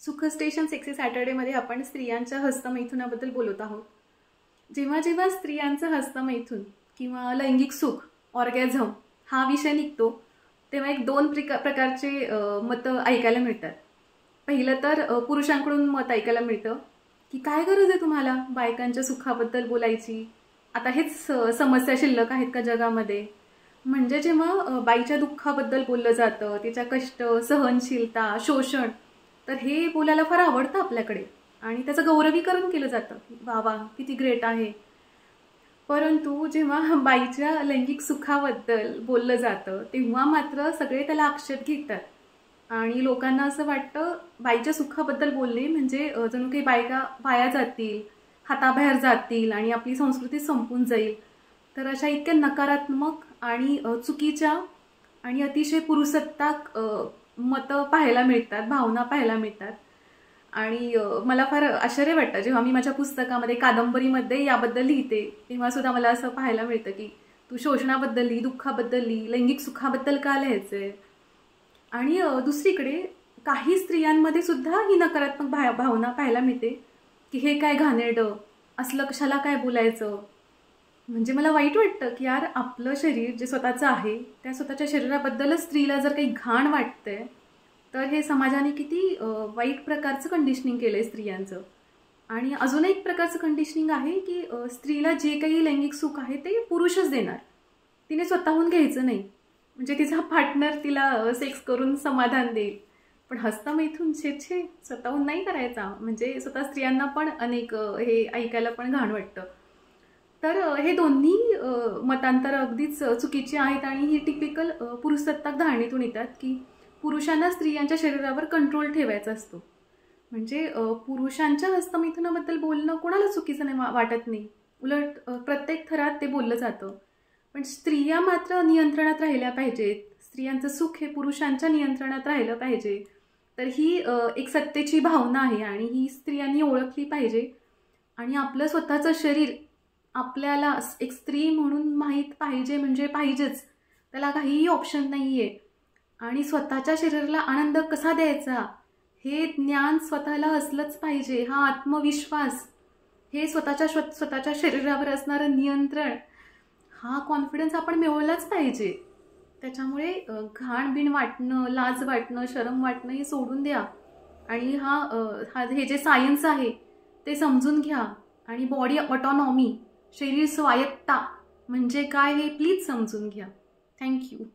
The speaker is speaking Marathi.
सुख स्टेशन सेक्सी सॅटर्डेमध्ये आपण स्त्रियांच्या हस्तमैथुनाबद्दल बोलत आहोत. जेव्हा जेव्हा स्त्रियांचं हस्तमैथुन किंवा लैंगिक सुख ऑर्गॅझम हा विषय निघतो तेव्हा एक दोन प्रकारचे मतं ऐकायला मिळतात. पहिलं तर पुरुषांकडून मत ऐकायला मिळतं की काय गरज आहे तुम्हाला बायकांच्या सुखाबद्दल बोलायची, आता हेच समस्या शिल्लक आहेत का जगामध्ये. म्हणजे जेव्हा बाईच्या दुःखाबद्दल बोललं जातं, तिच्या कष्ट, सहनशीलता, शोषण, तर हे बोलायला फार आवडतं आपल्याकडे आणि त्याचं गौरवीकरण केलं जातं. वा वा किती ग्रेट आहे. परंतु जेव्हा बाईच्या लैंगिक सुखाबद्दल बोललं जातं तेव्हा मात्र सगळे त्याला आक्षेप घेतात आणि लोकांना असं वाटतं बाईच्या सुखाबद्दल बोलणे म्हणजे जणू काही बायका वाया जातील, हाताबाहेर जातील आणि आपली संस्कृती संपून जाईल. तर अशा इतक्या नकारात्मक आणि चुकीच्या आणि अतिशय पुरुषसत्ताक मतं पाहायला मिळतात, भावना पाहायला मिळतात. आणि मला फार आश्चर्य वाटतं जेव्हा मी माझ्या पुस्तकामध्ये, कादंबरीमध्ये याबद्दल लिहिते तेव्हा सुद्धा मला असं पाहायला मिळतं की तू शोषणाबद्दल लिही, दुःखाबद्दल लिही, लैंगिक सुखाबद्दल का लिहायचंय. आणि दुसरीकडे काही स्त्रियांमध्ये सुद्धा ही नकारात्मक भावना पाहायला मिळते की हे काय घाणेरडं, असलं कशाला काय बोलायचं. म्हणजे मला वाईट वाटतं की यार, आपलं शरीर जे स्वतःचं आहे त्या स्वतःच्या शरीराबद्दलच स्त्रीला जर काही घाण वाटतंय तर हे समाजाने किती वाईट प्रकारचं कंडिशनिंग केलं आहे स्त्रियांचं. आणि अजून एक प्रकारचं कंडिशनिंग आहे की स्त्रीला जे काही लैंगिक सुख आहे ते पुरुषच देणार, तिने स्वतःहून घ्यायचं नाही. म्हणजे तिचा पार्टनर तिला सेक्स करून समाधान देईल, पण हस्तमैथुन छे स्वतःहून नाही करायचा. म्हणजे स्वतः स्त्रियांना पण अनेक हे ऐकायला पण घाण वाटतं. तर हे दोन्ही मतांतर अगदीच चुकीची आहेत आणि ही टिपिकल पुरुषसत्ताक धारणेतून येतात की पुरुषांना स्त्रियांच्या शरीरावर कंट्रोल ठेवायचा असतो. म्हणजे पुरुषांच्या हस्तमैथुनाबद्दल बोलणं कोणाला चुकीचं नाही वाटत नाही, उलट प्रत्येक थरात ते बोललं जातं. पण स्त्रिया मात्र नियंत्रणात राहिल्या पाहिजेत, स्त्रियांचं सुख हे पुरुषांच्या नियंत्रणात राहिलं पाहिजे. तर ही एक सत्तेची भावना आहे आणि ही स्त्रियांनी ओळखली पाहिजे. आणि आपलं स्वतःचं शरीर आपल्याला एक स्त्री म्हणून माहीत पाहिजे, म्हणजे पाहिजेच, त्याला काहीही ऑप्शन नाही आहे. आणि स्वतःच्या शरीराला आनंद कसा द्यायचा हे ज्ञान स्वतःला असलंच पाहिजे. हा आत्मविश्वास, हे स्वतःच्या शरीरावर असणारं नियंत्रण, हा कॉन्फिडन्स आपण मिळवलाच पाहिजे. त्याच्यामुळे घाण वाटणं, लाज वाटणं, शरम वाटणं हे सोडून द्या आणि हे जे सायन्स आहे ते समजून घ्या. आणि बॉडी ऑटोनॉमी, शरीर स्वायत्ता म्हणजे काय हे प्लीज समजून घ्या. थँक्यू.